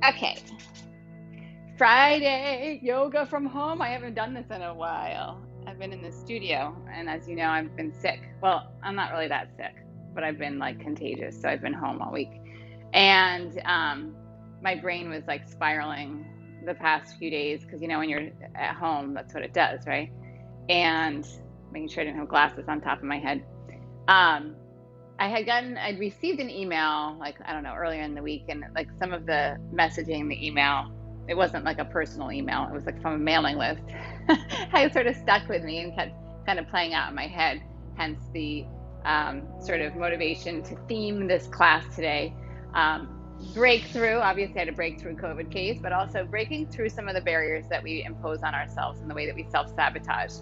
Okay. Friday, yoga from home. I haven't done this in a while. I've been in the studio, and as you know, I've been sick. Well, I'm not really that sick, but I've been like contagious, so I've been home all week. And my brain was like spiraling the past few days because when you're at home, that's what it does, right? And making sure I didn't have glasses on top of my head. Um, I'd received an email, like, I don't know, earlier in the week, and like some of the messaging in the email, it wasn't like a personal email, it was like from a mailing list. It sort of stuck with me and kept kind of playing out in my head, hence the sort of motivation to theme this class today. Breakthrough, obviously, I had a breakthrough COVID case, but also breaking through some of the barriers that we impose on ourselves and the way that we self sabotage.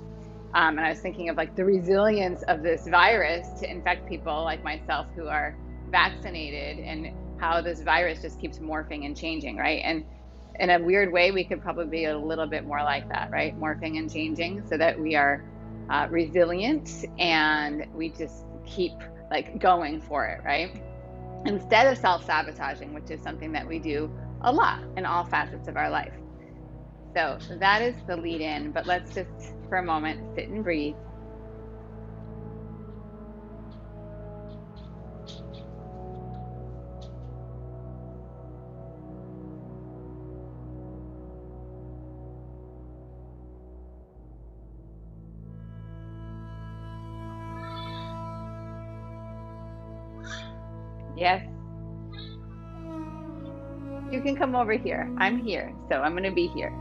And I was thinking of like the resilience of this virus to infect people like myself who are vaccinated, and how this virus just keeps morphing and changing, right? And in a weird way, we could probably be a little bit more like that, right? Morphing and changing so that we are resilient and we just keep like going for it, right? Instead of self-sabotaging, which is something that we do a lot in all facets of our life. So that is the lead in, but let's just for a moment sit and breathe. Yes, you can come over here. I'm here, so I'm going to be here.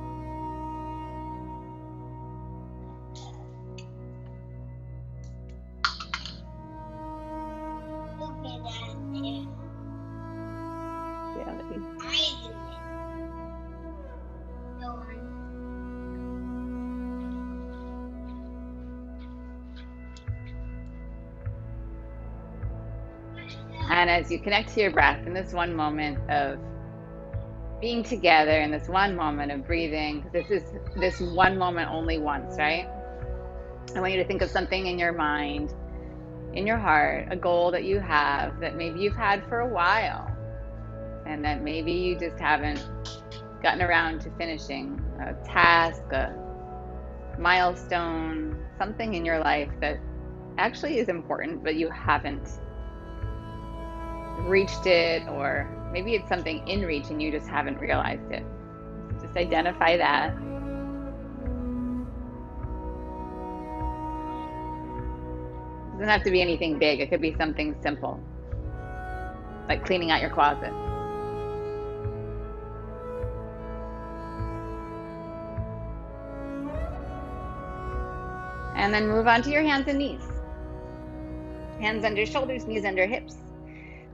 Reality. And as you connect to your breath in this one moment of being together, in this one moment of breathing, this is this one moment only once, right? I want you to think of something in your mind, in your heart, a goal that you have that maybe you've had for a while, and that maybe you just haven't gotten around to finishing a task, a milestone, something in your life that actually is important, but you haven't reached it, or maybe it's something in reach and you just haven't realized it. So just identify that. It doesn't have to be anything big. It could be something simple, like cleaning out your closet. And then move on to your hands and knees. Hands under shoulders, knees under hips.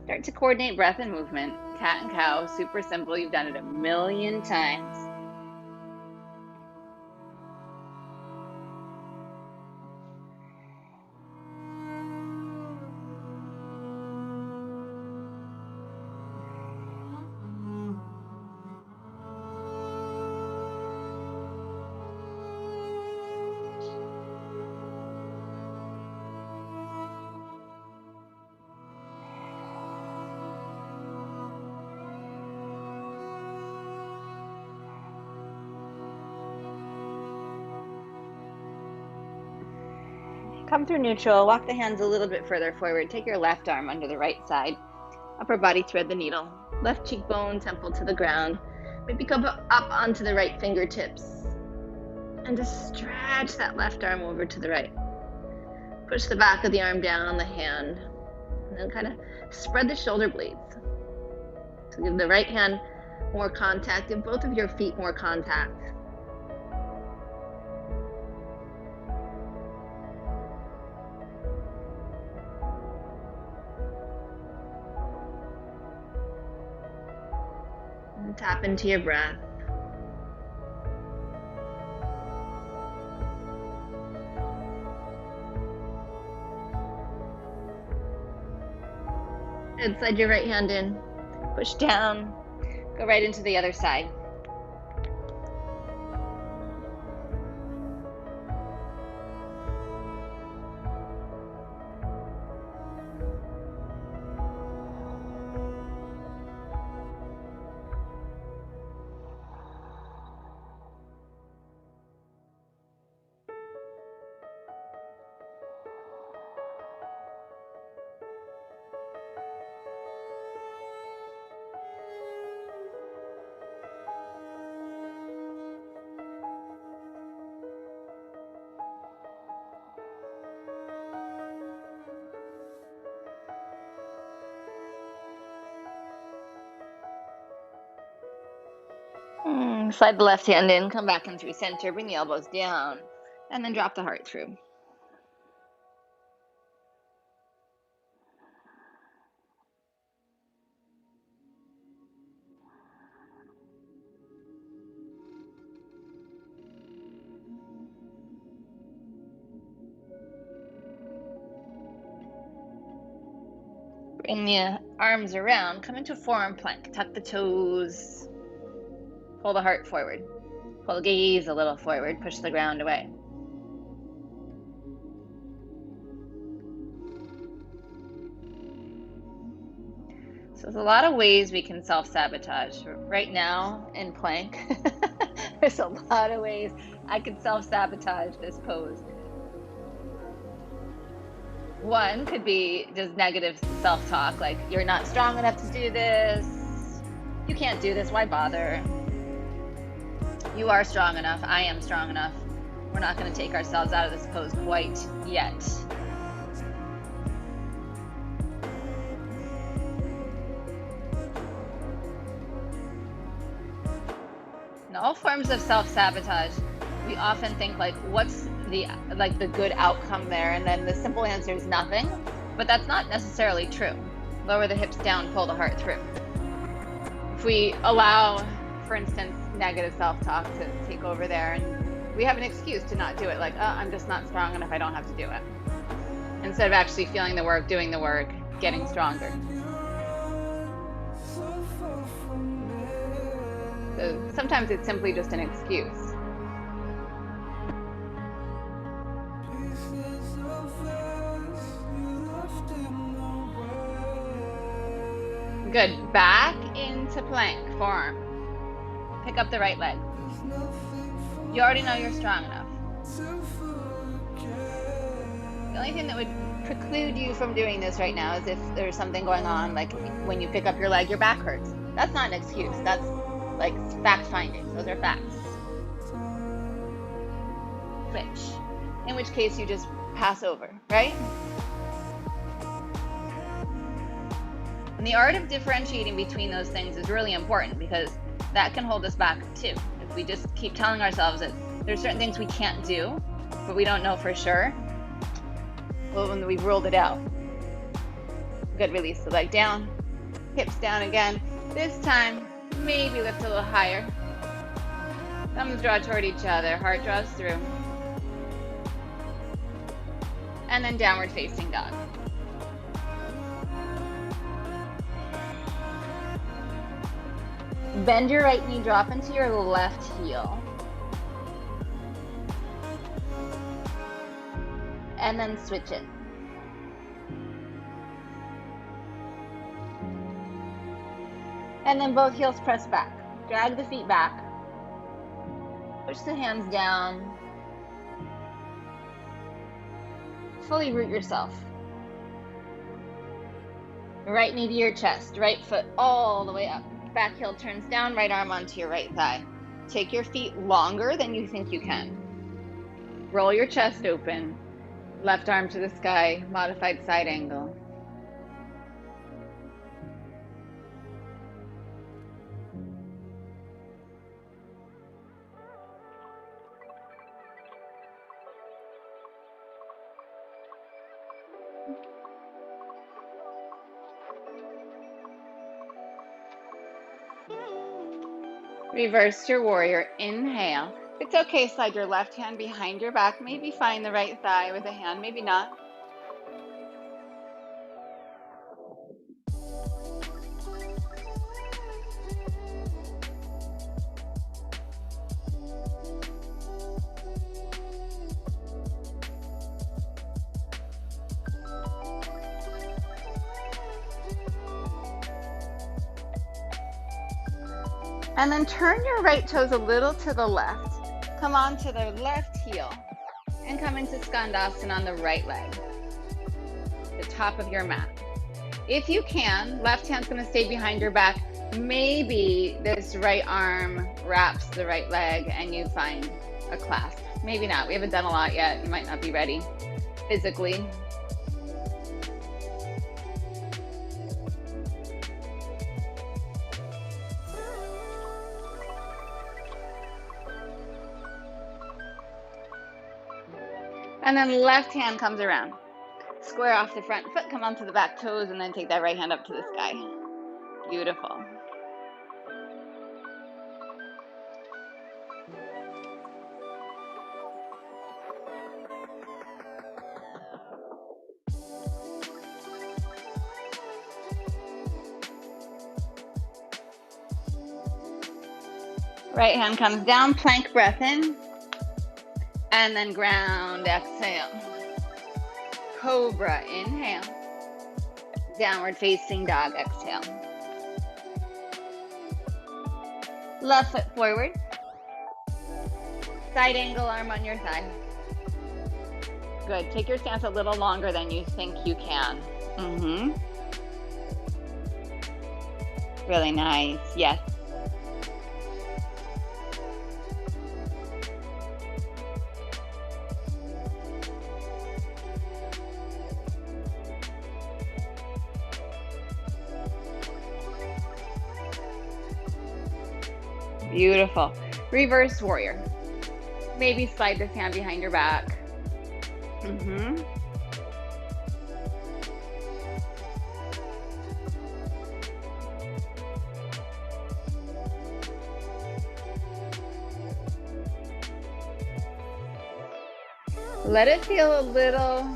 Start to coordinate breath and movement. Cat and cow, super simple. You've done it a million times. Come through neutral, walk the hands a little bit further forward. Take your left arm under the right side. Upper body, thread the needle. Left cheekbone, temple to the ground. Maybe come up onto the right fingertips. And just stretch that left arm over to the right. Push the back of the arm down on the hand. And then kind of spread the shoulder blades. So give the right hand more contact, give both of your feet more contact. And tap into your breath. And slide your right hand in, push down, go right into the other side. Slide the left hand in, come back in through center, bring the elbows down, and then drop the heart through. Bring the arms around, come into forearm plank, tuck the toes, pull the heart forward, pull the gaze a little forward, push the ground away. So there's a lot of ways we can self-sabotage. Right now in plank, there's a lot of ways I could self-sabotage this pose. One could be just negative self-talk, like you're not strong enough to do this, you can't do this, why bother? You are strong enough, I am strong enough. We're not going to take ourselves out of this pose quite yet. In all forms of self-sabotage, we often think like, what's the good outcome there? And then the simple answer is nothing, but that's not necessarily true. Lower the hips down, pull the heart through. If we allow, for instance, negative self-talk to take over there, and we have an excuse to not do it, like, oh, I'm just not strong enough, I don't have to do it. Instead of actually feeling the work, doing the work, getting stronger. So sometimes it's simply just an excuse. Good. Back into plank, forearm. Pick up the right leg. You already know you're strong enough. The only thing that would preclude you from doing this right now is if there's something going on, like when you pick up your leg, your back hurts. That's not an excuse. That's like fact finding. Those are facts. Switch. In which case you just pass over, right? And the art of differentiating between those things is really important, because that can hold us back too. If we just keep telling ourselves that there's certain things we can't do, but we don't know for sure, well, when we've ruled it out. Good. Release the leg down, hips down again. This time, maybe lift a little higher. Thumbs draw toward each other, heart draws through. And then downward facing dog. Bend your right knee, drop into your left heel. And then switch it. And then both heels press back. Drag the feet back. Push the hands down. Fully root yourself. Right knee to your chest, right foot all the way up. Back heel turns down, right arm onto your right thigh. Take your feet longer than you think you can. Roll your chest open. Left arm to the sky, modified side angle. Reverse your warrior. Inhale. If it's okay, slide your left hand behind your back. Maybe find the right thigh with a hand, maybe not. And then turn your right toes a little to the left. Come on to the left heel and come into Skandasana on the right leg, the top of your mat. If you can, left hand's going to stay behind your back. Maybe this right arm wraps the right leg and you find a clasp. Maybe not. We haven't done a lot yet. You might not be ready physically. And then left hand comes around. Square off the front foot, come onto the back toes, and then take that right hand up to the sky. Beautiful. Right hand comes down, plank breath in, and then ground, exhale. Cobra, inhale. Downward facing dog, exhale. Left foot forward. Side angle, arm on your thigh. Good. Take your stance a little longer than you think you can. Really nice. Yes. Beautiful. Reverse warrior. Maybe slide this hand behind your back. Let it feel a little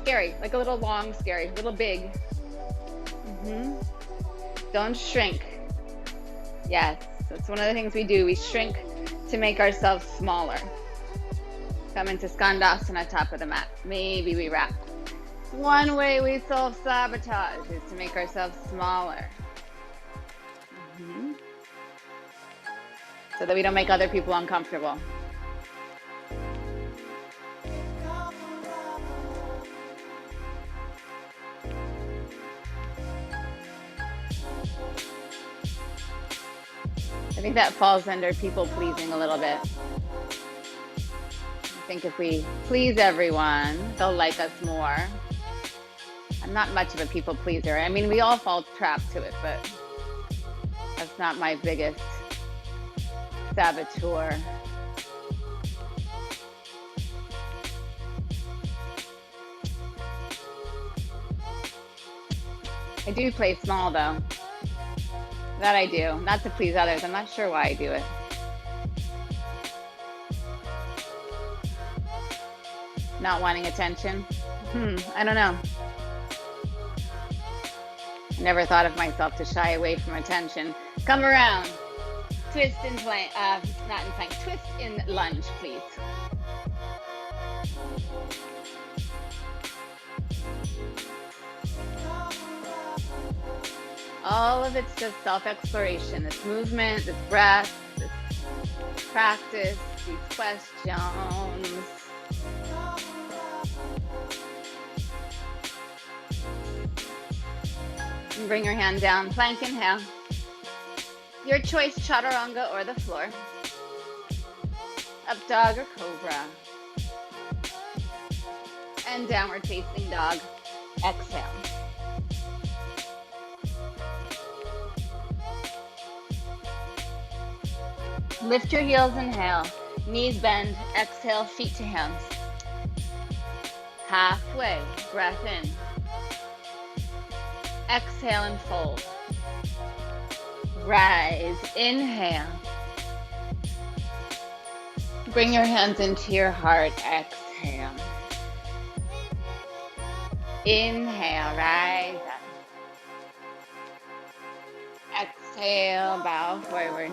scary, like a little long scary, a little big. Don't shrink. Yes, that's one of the things we do. We shrink to make ourselves smaller. Come into Skandasana, top of the mat. Maybe we wrap. One way we self-sabotage is to make ourselves smaller. So that we don't make other people uncomfortable. I think that falls under people pleasing a little bit. I think if we please everyone, they'll like us more. I'm not much of a people pleaser. I mean, we all fall trapped to it, but that's not my biggest saboteur. I do play small though. That I do, not to please others. I'm not sure why I do it. Not wanting attention? I don't know. I never thought of myself to shy away from attention. Come around. Twist in plank, not in plank, twist in lunge, please. All of it's just self-exploration, this movement, this breath, this practice, these questions. And bring your hand down, plank inhale. Your choice, chaturanga or the floor. Up dog or cobra. And downward facing dog, exhale. Lift your heels, inhale. Knees bend, exhale, feet to hands. Halfway, breath in. Exhale and fold. Rise, inhale. Bring your hands into your heart, exhale. Inhale, rise up. Exhale, bow forward.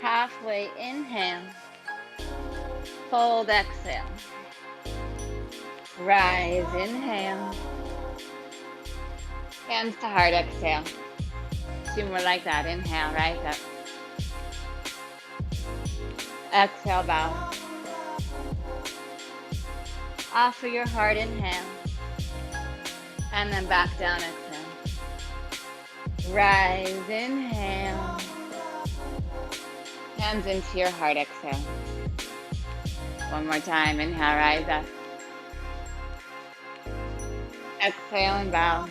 Halfway, inhale. Fold, exhale. Rise, inhale. Hands to heart, exhale. 2 more like that. Inhale, rise up. Exhale, bow. Offer your heart, inhale. And then back down, exhale. Rise, inhale. Hands into your heart, exhale. 1 more time, inhale, rise up. Exhale and bow.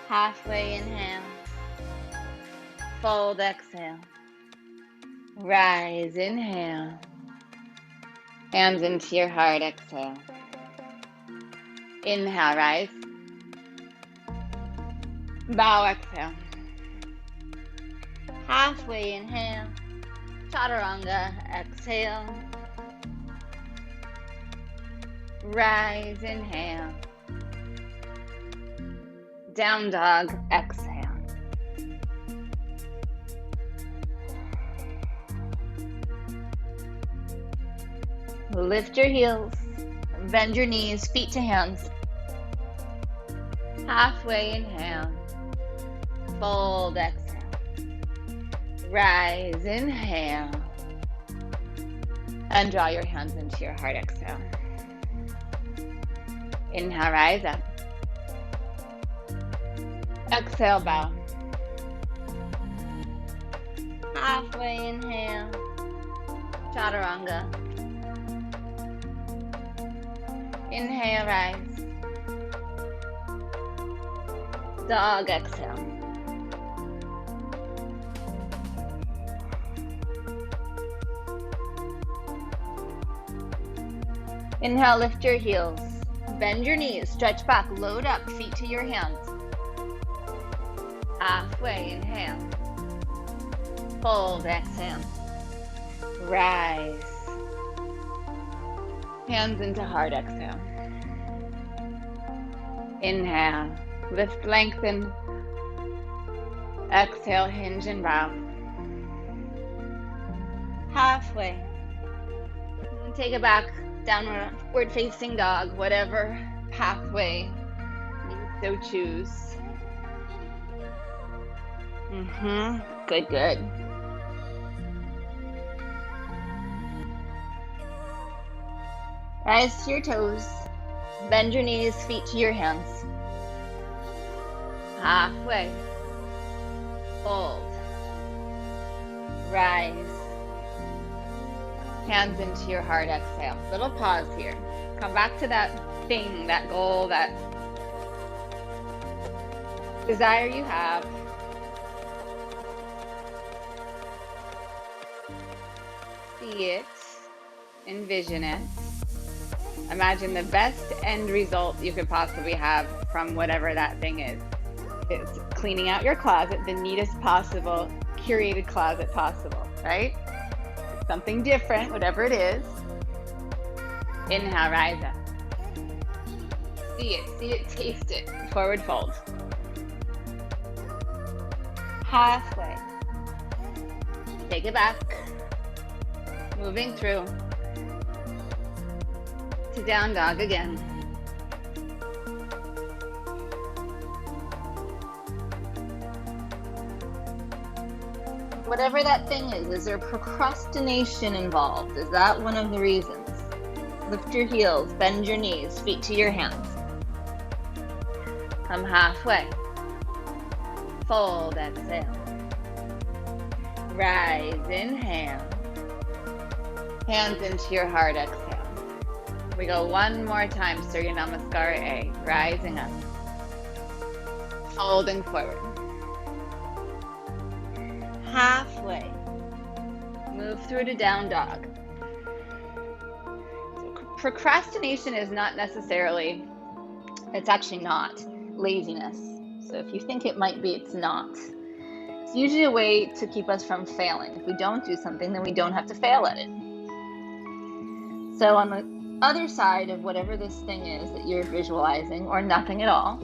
Halfway, inhale. Fold, exhale. Rise, inhale. Hands into your heart, exhale. Inhale, rise. Bow, exhale. Halfway, inhale. Chaturanga, exhale. Rise, inhale. Down dog, exhale. Lift your heels, bend your knees, feet to hands. Halfway, inhale. Fold, exhale. Rise, inhale. And draw your hands into your heart, exhale. Inhale, rise up. Exhale, bow. Halfway, inhale. Chaturanga. Inhale, rise. Dog, exhale. Inhale, lift your heels. Bend your knees, stretch back, load up, feet to your hands. Halfway, inhale. Fold, exhale. Rise. Hands into heart, exhale. Inhale, lift, lengthen. Exhale, hinge and bow. Halfway. Take it back, downward facing dog, whatever pathway you so choose. Good, good. Rise to your toes. Bend your knees, feet to your hands. Halfway. Fold. Rise. Hands into your heart, exhale. Little pause here. Come back to that thing, that goal, that desire you have. See it. Envision it. Imagine the best end result you could possibly have from whatever that thing is. It's cleaning out your closet, the neatest possible, curated closet possible, right? Something different, whatever it is. Inhale, rise up. See it, taste it. Forward fold. Halfway. Take it back. Moving through. To down dog again. Whatever that thing is there procrastination involved? Is that one of the reasons? Lift your heels, bend your knees, feet to your hands. Come halfway. Fold, exhale. Rise, inhale. Hands into your heart, exhale. We go one more time, Surya Namaskara A, rising up. Folding forward. Halfway. Move through to down dog. So procrastination is not necessarily, it's actually not laziness. So if you think it might be, it's not. It's usually a way to keep us from failing. If we don't do something, then we don't have to fail at it. So on the other side of whatever this thing is that you're visualizing, or nothing at all,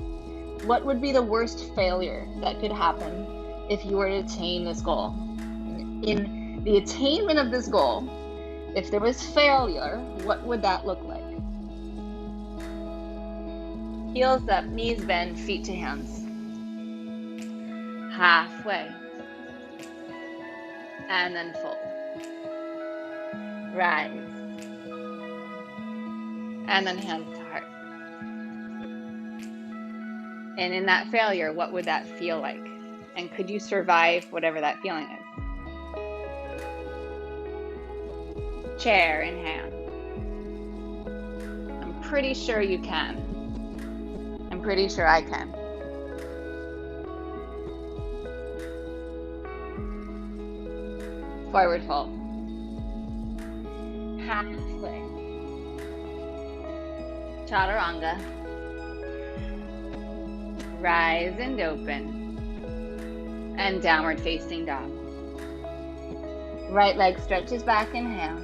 what would be the worst failure that could happen if you were to attain this goal? In the attainment of this goal, if there was failure, what would that look like? Heels up, knees bend, feet to hands. Halfway. And then fold. Rise. And then hands to heart. And in that failure, what would that feel like? And could you survive whatever that feeling is? Chair in hand. I'm pretty sure you can. I'm pretty sure I can. Forward fold. Half plank. Chaturanga. Rise and open. And downward facing dog. Right leg stretches back, inhale.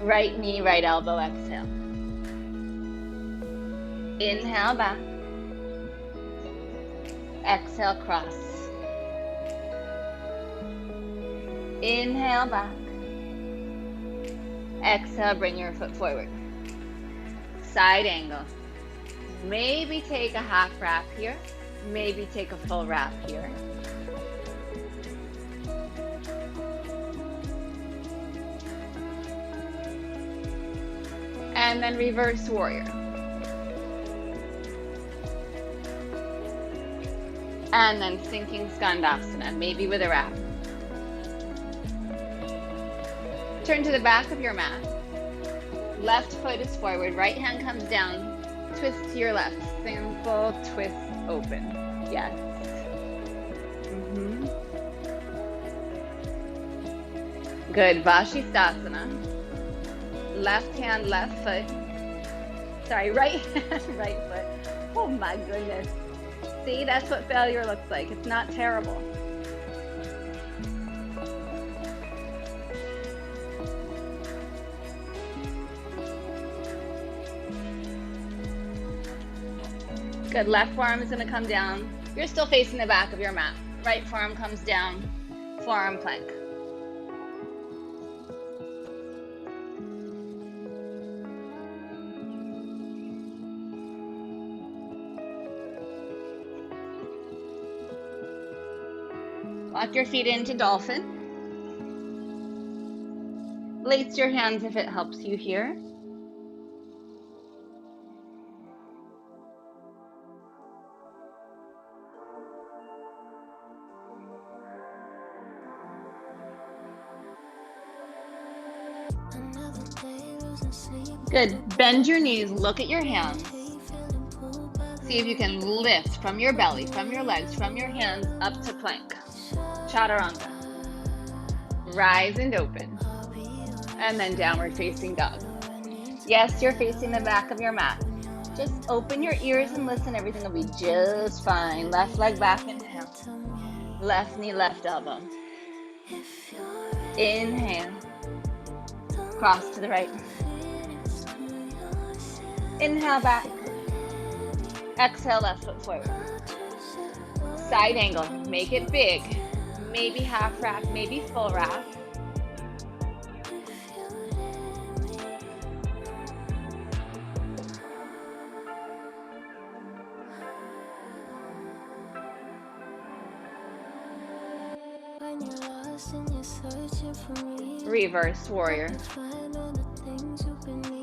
Right knee, right elbow, exhale. Inhale back. Exhale, cross. Inhale back. Exhale, bring your foot forward. Side angle. Maybe take a half wrap here. Maybe take a full wrap here. And then reverse warrior. And then sinking skandasana, maybe with a wrap. Turn to the back of your mat. Left foot is forward, right hand comes down. Twist to your left. Simple twist open. Yes. Good. Vashisthasana. Left hand, left foot. Sorry, right hand, right foot. Oh my goodness. See, that's what failure looks like. It's not terrible. Good. Left forearm is going to come down. You're still facing the back of your mat. Right forearm comes down. Forearm plank. Walk your feet into dolphin. Lace your hands if it helps you here. Good. Bend your knees, look at your hands. See if you can lift from your belly, from your legs, from your hands up to plank. Chaturanga. Rise and open. And then downward facing dog. Yes, you're facing the back of your mat. Just open your ears and listen. Everything will be just fine. Left leg back, inhale. Left knee, left elbow. Inhale. Cross to the right. Inhale back. Exhale, left foot forward. Side angle. Make it big. Maybe half wrap, maybe full wrap. Reverse warrior.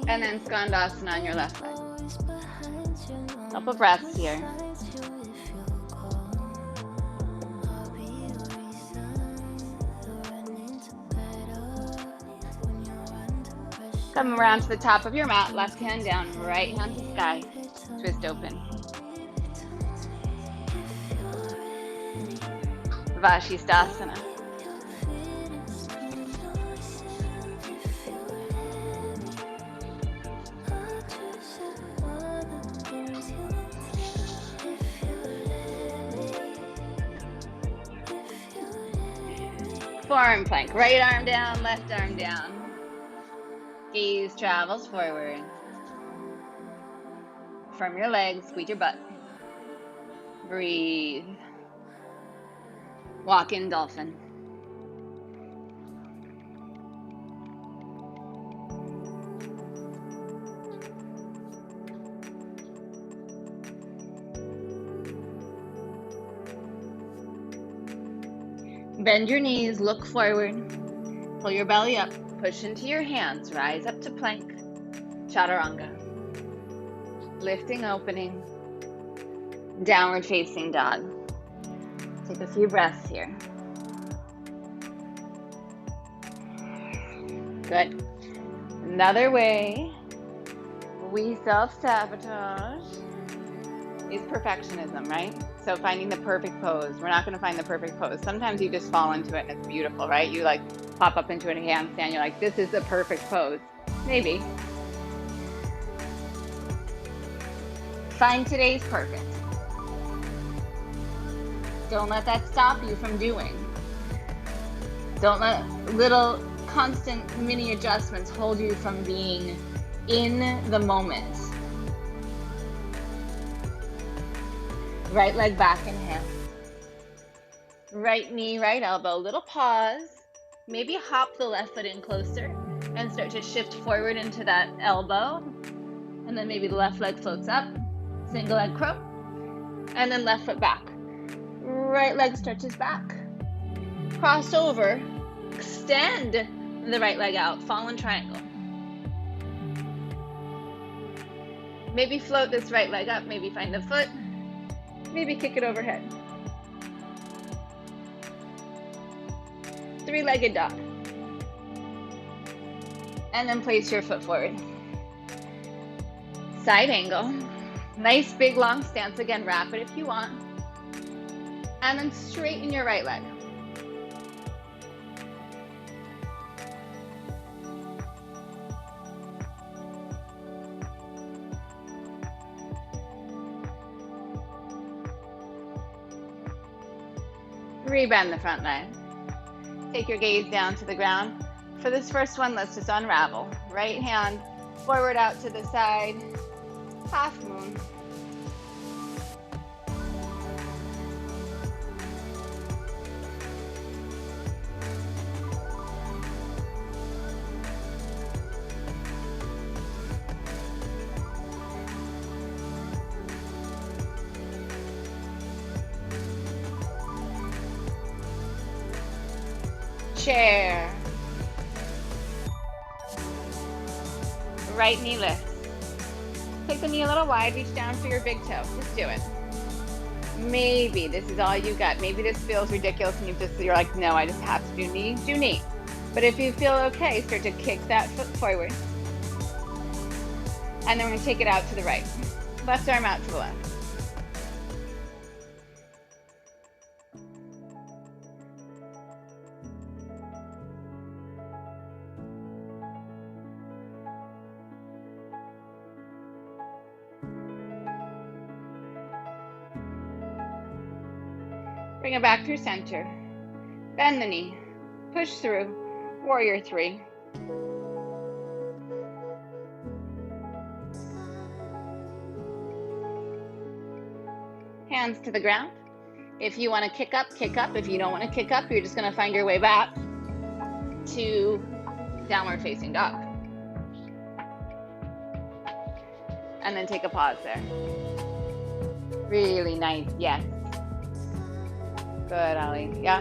And then skandasana on your left leg. Couple breaths here. Come around to the top of your mat, left hand down, right hand to sky. Twist open. Vashisthasana. Forearm plank. Right arm down, left arm down. Gaze travels forward. From your legs, squeeze your butt. Breathe. Walk in dolphin. Bend your knees, look forward. Pull your belly up, push into your hands, rise up to plank. Chaturanga. Lifting, opening. Downward facing dog. Take a few breaths here. Good. Another way we self-sabotage is perfectionism, right? So finding the perfect pose. We're not going to find the perfect pose. Sometimes you just fall into it and it's beautiful, right? You like pop up into a handstand. You're like, this is the perfect pose. Maybe. Find today's perfect. Don't let that stop you from doing. Don't let little constant mini adjustments hold you from being in the moment. Right leg back, inhale. Right knee, right elbow, little pause. Maybe hop the left foot in closer and start to shift forward into that elbow. And then maybe the left leg floats up, single leg crow. And then left foot back. Right leg stretches back. Cross over, extend the right leg out, fallen triangle. Maybe float this right leg up, maybe find the foot, maybe kick it overhead. Three-legged dog. And then place your foot forward. Side angle. Nice big long stance. Again, wrap it if you want. And then straighten your right leg. Rebend the front leg. Take your gaze down to the ground. For this first one, let's just unravel. Right hand forward out to the side, half moon. Chair. Right knee lifts. Take the knee a little wide, reach down for your big toe. Just do it. Maybe this is all you got. Maybe this feels ridiculous and you're like, no, I just have to do knee. But if you feel okay, start to kick that foot forward. And then we're gonna take it out to the right. Left arm out to the left. Bring it back through center. Bend the knee. Push through. Warrior three. Hands to the ground. If you want to kick up, kick up. If you don't want to kick up, you're just going to find your way back to downward facing dog. And then take a pause there. Really nice. Yes. Good, Ali. Yeah.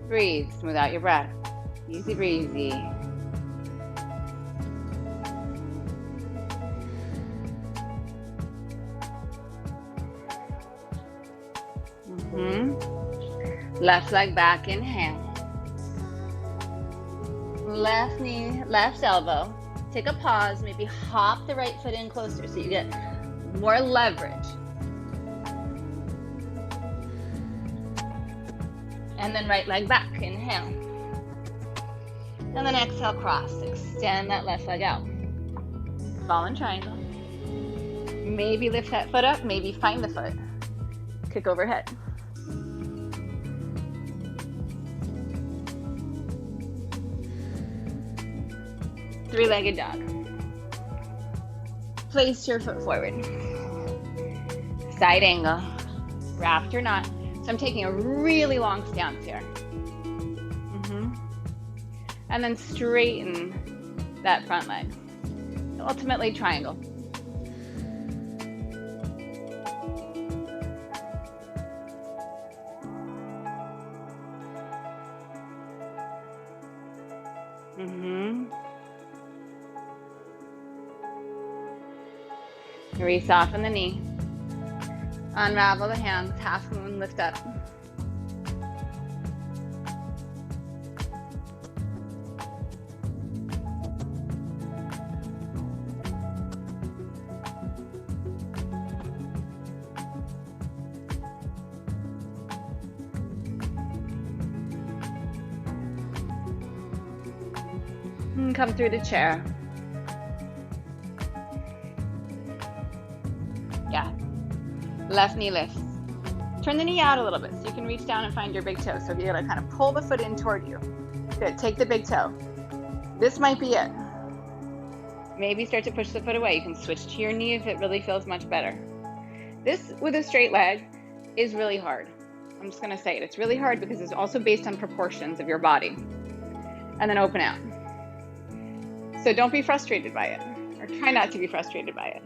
Breathe. Smooth out your breath. Easy breezy. Left leg back. Inhale. Left knee, left elbow. Take a pause. Maybe hop the right foot in closer so you get more leverage. And then right leg back, inhale. And then exhale, cross. Extend that left leg out. Fallen triangle. Maybe lift that foot up, maybe find the foot. Kick overhead. Three-legged dog. Place your foot forward. Side angle. Wrapped or not. So I'm taking a really long stance here. And then straighten that front leg. Ultimately triangle. Re-soften the knee. Unravel the hands, half moon, lift up. Come through the chair. Yeah. Left knee lifts. Turn the knee out a little bit so you can reach down and find your big toe. So you're gonna kind of pull the foot in toward you. Good, take the big toe. This might be it. Maybe start to push the foot away. You can switch to your knee if it really feels much better. This with a straight leg is really hard. I'm just gonna say it. It's really hard because it's also based on proportions of your body. And then open out. So don't be frustrated by it, or try not to be frustrated by it.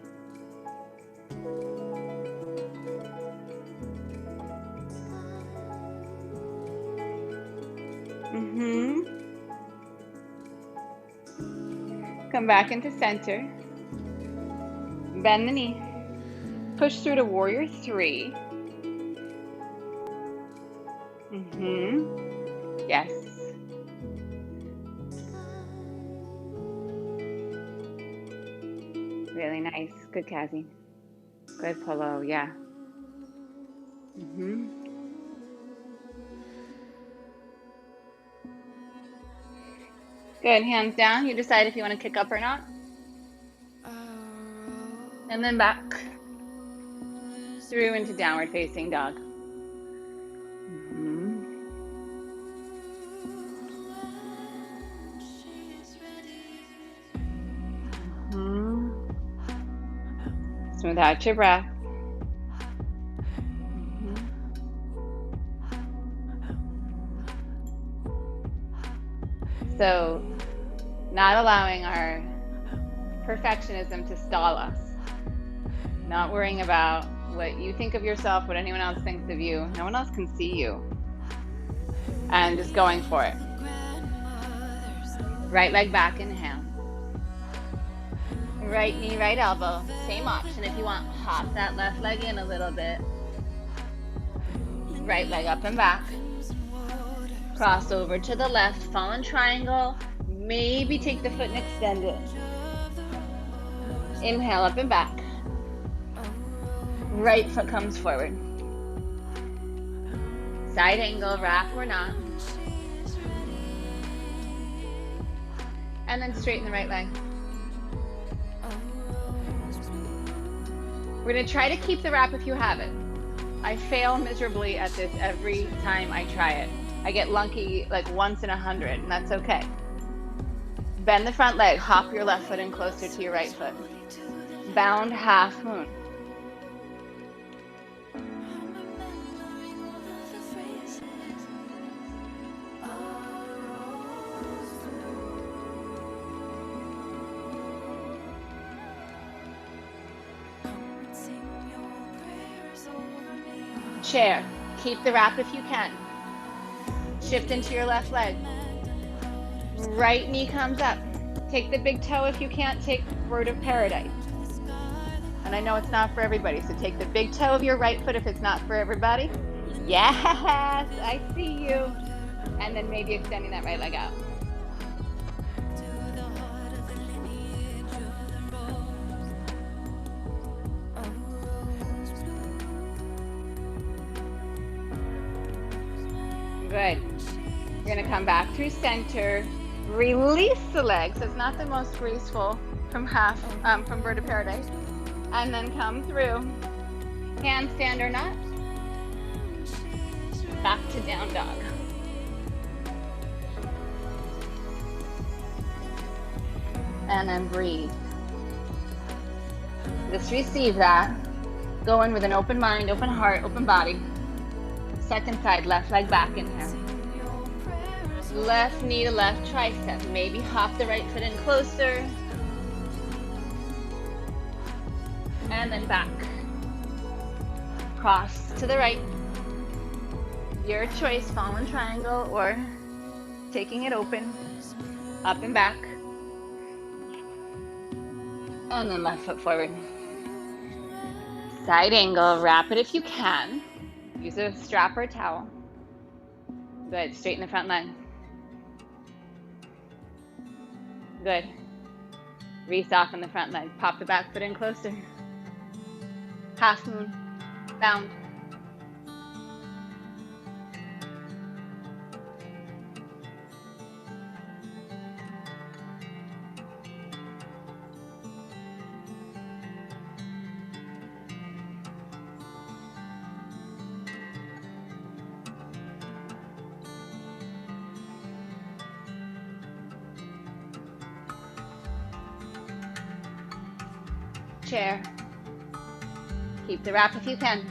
Come back into center. Bend the knee. Push through to warrior 3. Yes. Really nice. Good, Cassie. Good, Polo. Yeah. Good. Hands down. You decide if you want to kick up or not. And then back. Through into downward facing dog. Smooth out your breath. So, not allowing our perfectionism to stall us. Not worrying about what you think of yourself, what anyone else thinks of you. No one else can see you. And just going for it. Right leg back, inhale. Right knee, right elbow. Same option if you want. Hop that left leg in a little bit. Right leg up and back. Cross over to the left, fallen triangle. Maybe take the foot and extend it. Inhale up and back. Right foot comes forward. Side angle, wrap or not. And then straighten the right leg. We're gonna try to keep the wrap if you have it. I fail miserably at this every time I try it. I get lunky like once in 100, and that's okay. Bend the front leg, hop your left foot in closer to your right foot. Bound half moon. Chair. Keep the wrap if you can. Shift into your left leg. Right knee comes up. Take the big toe if you can't take Bird of Paradise. And I know it's not for everybody, so take the big toe of your right foot if it's not for everybody. Yes, I see you. And then maybe extending that right leg out. Good. You're gonna come back through center, release the leg, so it's not the most graceful from Bird of Paradise, and then come through, handstand or not, back to down dog. And then breathe. Just receive that. Go in with an open mind, open heart, open body. Second side, left leg back, inhale. Left knee to left tricep. Maybe hop the right foot in closer. And then back. Cross to the right. Your choice, fallen triangle or taking it open. Up and back. And then left foot forward. Side angle, wrap it if you can. Use a strap or a towel. Good, straighten the front leg. Good. Re-soften the front leg. Pop the back foot in closer. Half moon, bound. chair. Keep the wrap if you can.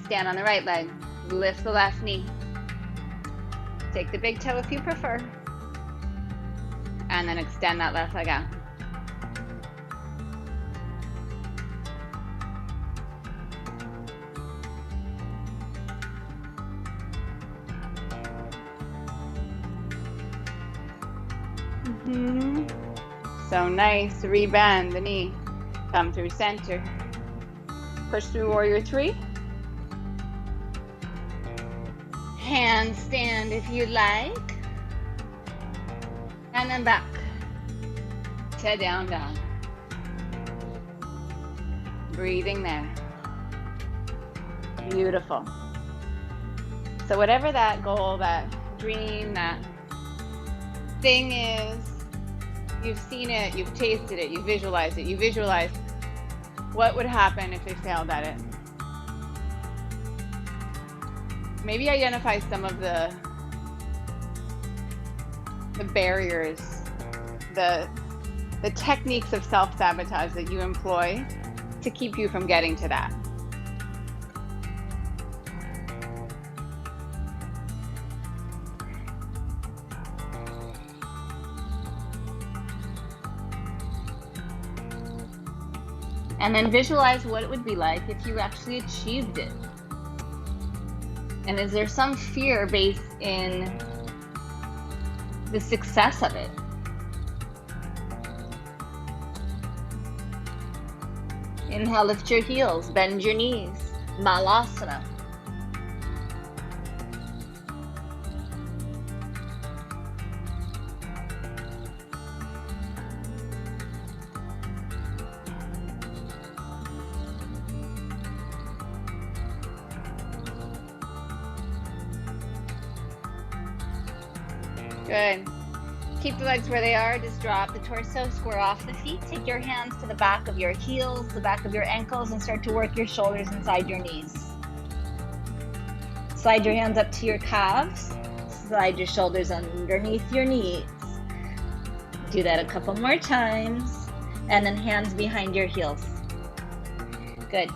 Stand on the right leg. Lift the left knee. Take the big toe if you prefer. And then extend that left leg out. So nice. Rebend the knee. Come through center. Push through warrior three. Handstand if you'd like. And then back to down dog. Breathing there. Beautiful. So whatever that goal, that dream, that thing is, you've seen it, you've tasted it, you've visualized it, you visualize what would happen if they failed at it. Maybe identify some of the barriers, the techniques of self-sabotage that you employ to keep you from getting to that. And then visualize what it would be like if you actually achieved it. And is there some fear based in the success of it? Inhale, lift your heels, bend your knees, Malasana. Good. Keep the legs where they are. Just drop the torso, square off the feet. Take your hands to the back of your heels, the back of your ankles, and start to work your shoulders inside your knees. Slide your hands up to your calves. Slide your shoulders underneath your knees. Do that a couple more times. And then hands behind your heels. Good.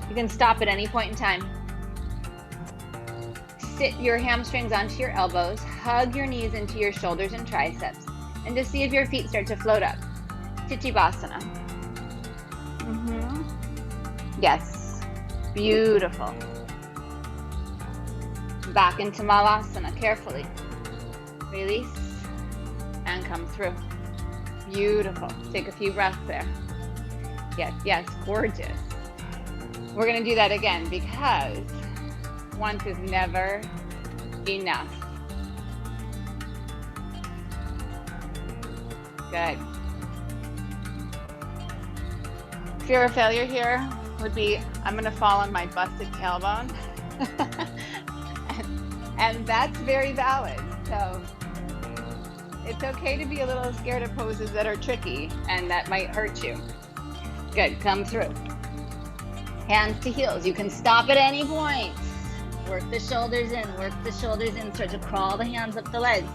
You can stop at any point in time. Sit your hamstrings onto your elbows, hug your knees into your shoulders and triceps, and just see if your feet start to float up. Titibhasana. Yes, beautiful. Back into Malasana, carefully. Release, and come through. Beautiful. Take a few breaths there. Yes, gorgeous. We're gonna do that again because once is never enough. Good. Fear of failure here would be, I'm gonna fall on my busted tailbone. and that's very valid. So it's okay to be a little scared of poses that are tricky and that might hurt you. Good, come through. Hands to heels. You can stop at any point. Work the shoulders in, start to crawl the hands up the legs.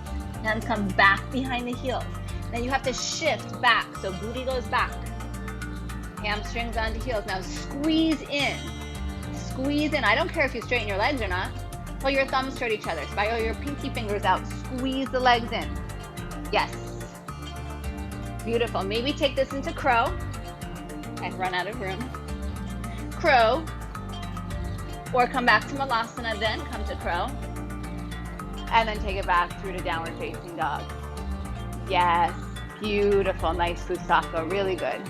Hands come back behind the heels. Then you have to shift back, so booty goes back. Hamstrings onto heels. Now squeeze in. Squeeze in. I don't care if you straighten your legs or not. Pull your thumbs toward each other. Spiral your pinky fingers out. Squeeze the legs in. Yes. Beautiful. Maybe take this into crow. I've run out of room. Crow. Or come back to Malasana, then come to crow. And then take it back through to downward facing dog. Yes, beautiful, nice Fusako, really good.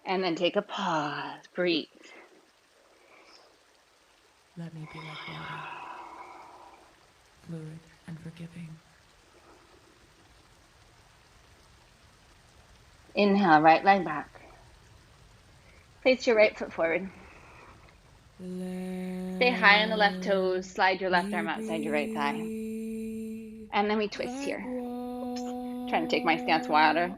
And then take a pause, breathe. Let me be like water, fluid and forgiving. Inhale, right leg back. Place your right foot forward. Stay high on the left toes. Slide your left arm outside your right thigh. And then we twist here. Oops. Trying to take my stance wider,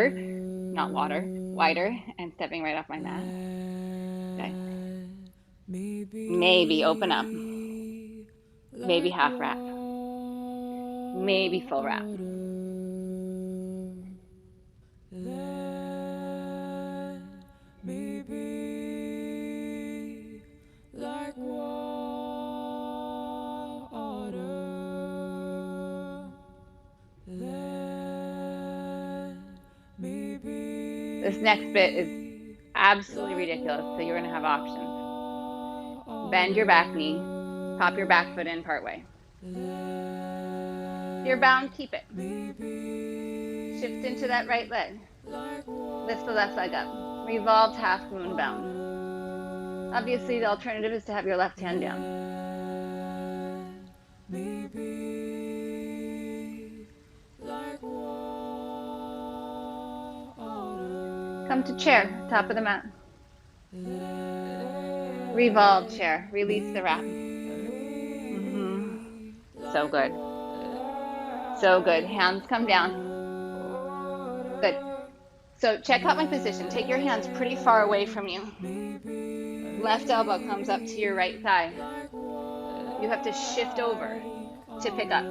not water, wider, and stepping right off my mat. Okay. Maybe open up. Maybe half wrap. maybe full wrap. This next bit is absolutely ridiculous, so you're going to have options. Bend your back knee, pop your back foot in partway. If you're bound, keep it. Shift into that right leg. Lift the left leg up. Revolved half moon bound. Obviously, the alternative is to have your left hand down. Come to chair, top of the mat. Revolve chair, release the wrap. So good. So good. Hands come down. Good. So check out my position. Take your hands pretty far away from you. Left elbow comes up to your right thigh. You have to shift over to pick up.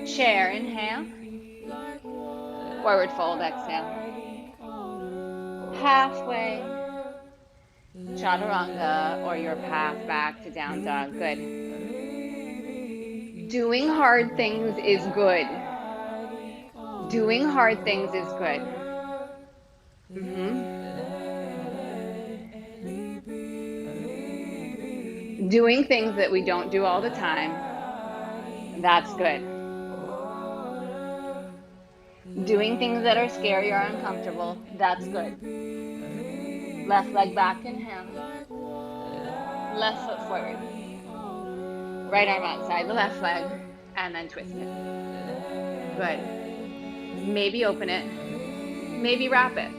Chair, inhale. Forward fold, exhale. Halfway. Chaturanga, or your path back to down dog. Good. Doing hard things is good. Doing hard things is good. Doing things that we don't do all the time, that's good. Doing things that are scary or uncomfortable, that's good. Left leg back, inhale. Left foot forward. Right arm outside the left leg, and then twist it. Good. Maybe open it. Maybe wrap it.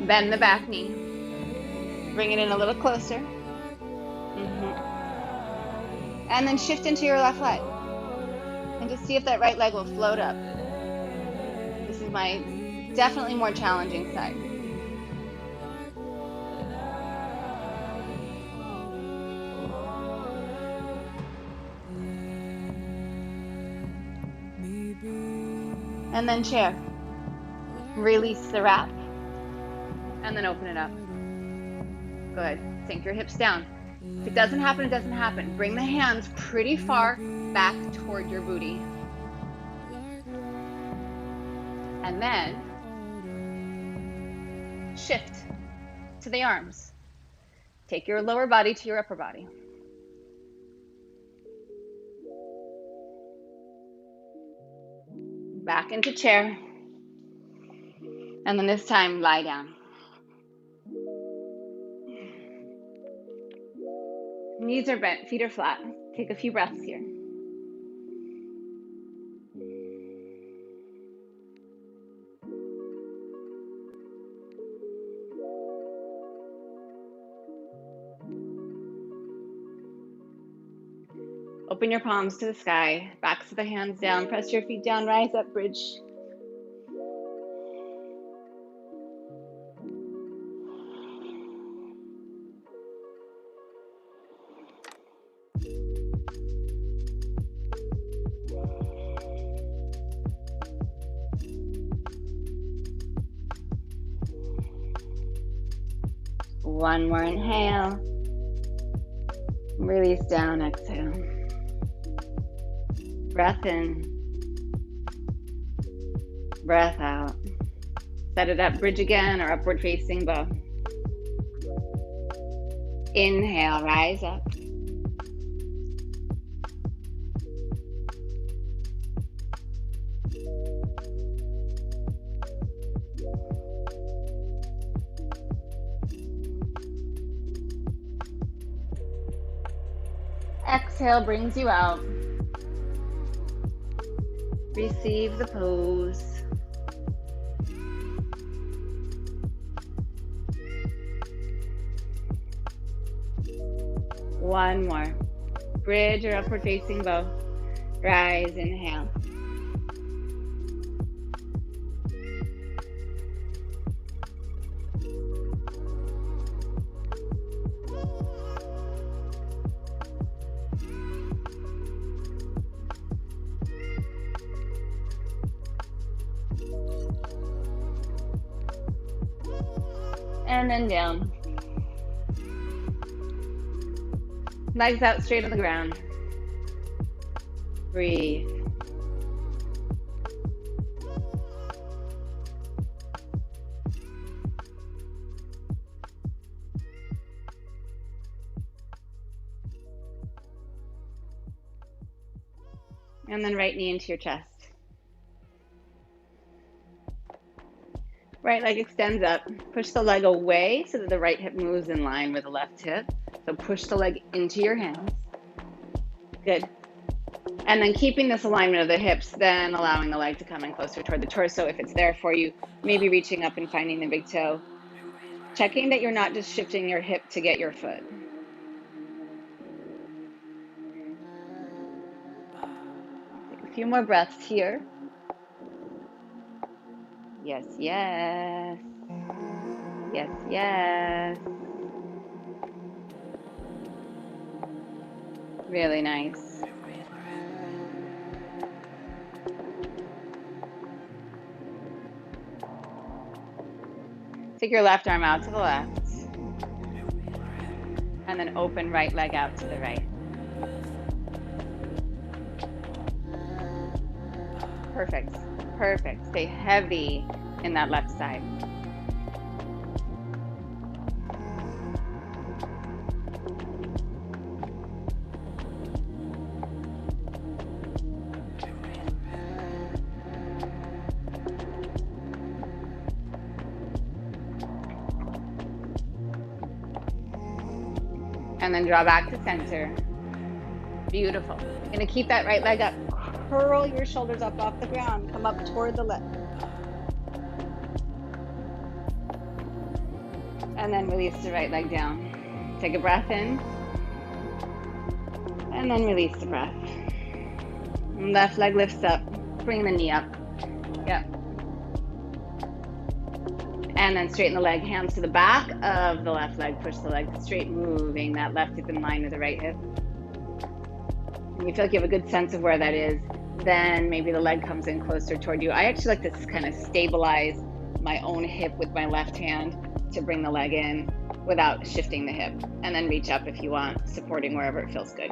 Bend the back knee. Bring it in a little closer. And then shift into your left leg. And just see if that right leg will float up. This is my definitely more challenging side. And then chair. Release the wrap. And then open it up. Good. Sink your hips down. If it doesn't happen, it doesn't happen. Bring the hands pretty far back toward your booty. And then shift to the arms. Take your lower body to your upper body. Back into chair. And then this time, lie down. Knees are bent, feet are flat. Take a few breaths here. Open your palms to the sky, backs of the hands down, press your feet down, rise up, bridge. One more inhale. Release down, exhale. Breath in. Breath out. Set it up, bridge again, or upward facing bow. Inhale, rise up. Exhale brings you out. Receive the pose. One more. Bridge or upward facing bow. Rise, inhale. And then down. Legs out straight on the ground. Breathe. And then right knee into your chest. Right leg extends up. Push the leg away so that the right hip moves in line with the left hip. So push the leg into your hands. Good. And then keeping this alignment of the hips, then allowing the leg to come in closer toward the torso if it's there for you. Maybe reaching up and finding the big toe. Checking that you're not just shifting your hip to get your foot. Take a few more breaths here. Yes, yes. Yes, yes. Really nice. Take your left arm out to the left. And then open right leg out to the right. Perfect. Perfect. Stay heavy in that left side. And then draw back to center. Beautiful. You're gonna keep that right leg up. Curl your shoulders up off the ground. Come up toward the left. And then release the right leg down. Take a breath in. And then release the breath. Left leg lifts up. Bring the knee up. Yep. And then straighten the leg, hands to the back of the left leg. Push the leg straight, moving that left hip in line with the right hip. And you feel like you have a good sense of where that is. Then maybe the leg comes in closer toward you. I actually like to kind of stabilize my own hip with my left hand to bring the leg in without shifting the hip. And then reach up if you want, supporting wherever it feels good.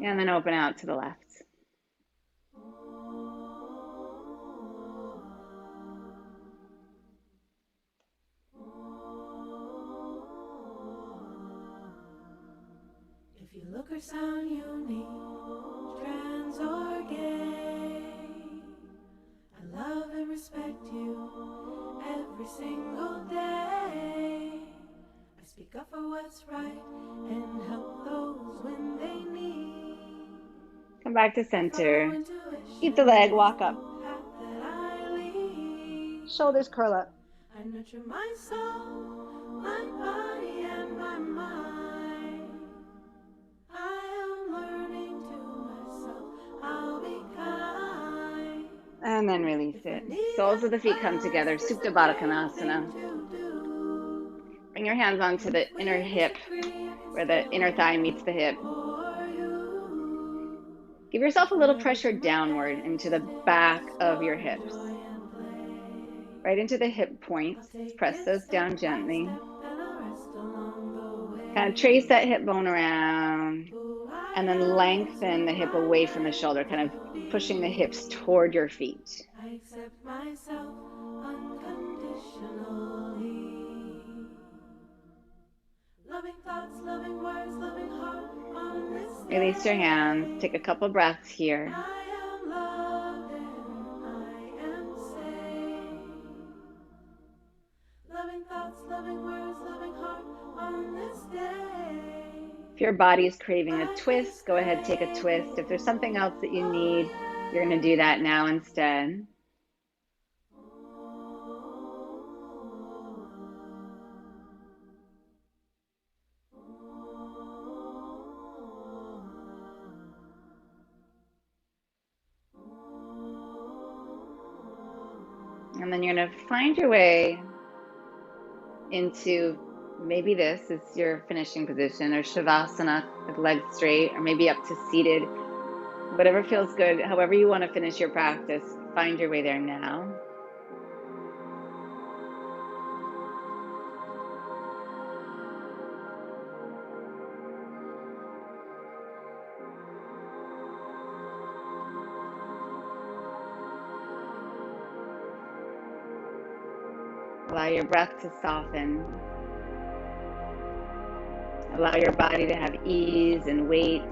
And then open out to the left. If you look or sound unique, trans or gay, I love and respect you every single day. I speak up for what's right and help those when they need. Come back to center. Keep the leg, walk up. Shoulders curl up. I nurture my soul, my body, and my mind. I am learning to myself, I'll be kind. And then release it. Soles of the feet come together, Supta Baddha Konasana. Bring your hands onto the inner hip, where the inner thigh meets the hip. Give yourself a little pressure downward into the back of your hips. Right into the hip points. Press those down gently. Kind of trace that hip bone around. And then lengthen the hip away from the shoulder, kind of pushing the hips toward your feet. I accept myself unconditionally. Loving thoughts, loving words, loving heart on this day. Release your hands. Take a couple breaths here. I am loved and I am loving words, loving heart on this day. If your body is craving a twist, go ahead, take a twist. If there's something else that you need, you're going to do that now instead. And then you're going to find your way into maybe this is your finishing position, or Shavasana with legs straight, or maybe up to seated. Whatever feels good, however you want to finish your practice, find your way there now. Allow your breath to soften. Allow your body to have ease and weight.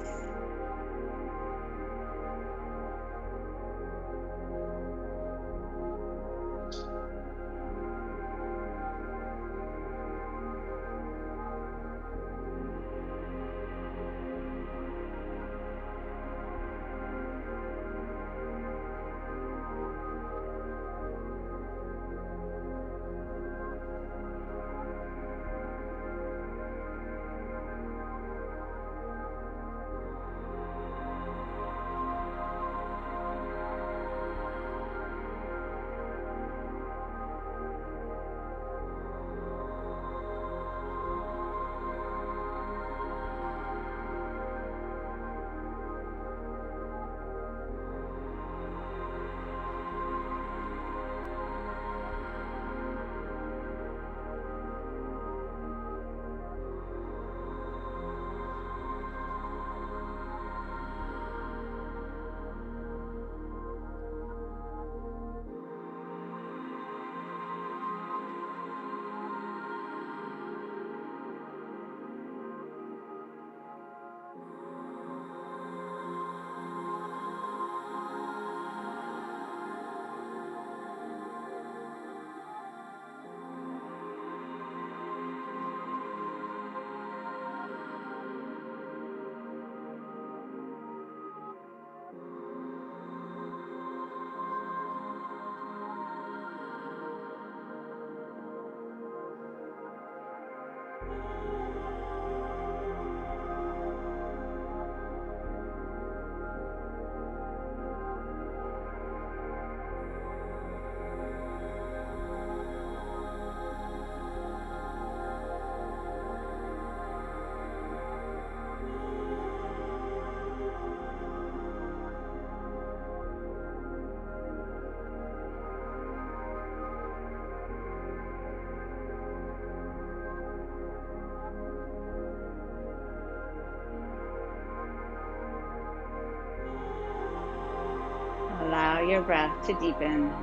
Allow your breath to deepen.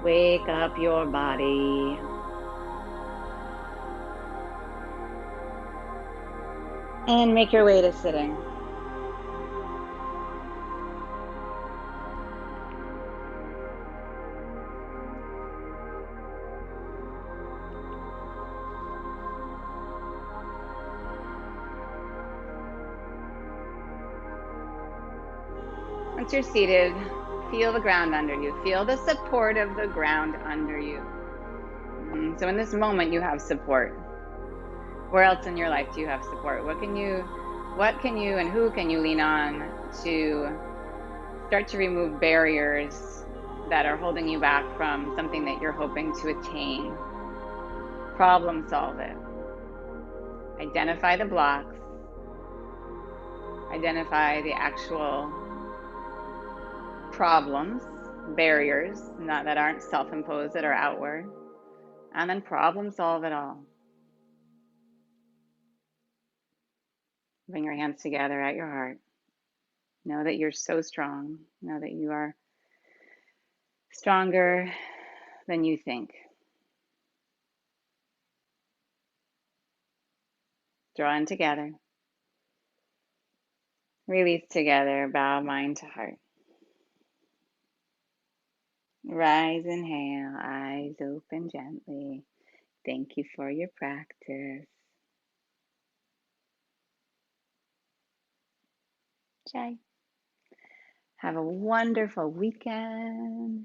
Wake up your body. And make your way to sitting. Once you're seated, feel the ground under you. Feel the support of the ground under you. So in this moment, you have support. Where else in your life do you have support? What can you and who can you lean on to start to remove barriers that are holding you back from something that you're hoping to attain? Problem solve it. Identify the blocks. Identify the actual problems, barriers, not that aren't self-imposed, that are outward, and then problem solve it all. Bring your hands together at your heart. Know that you're so strong. Know that you are stronger than you think. Draw in together. Release together. Bow mind to heart. Rise, inhale, eyes open gently. Thank you for your practice. Jai. Have a wonderful weekend.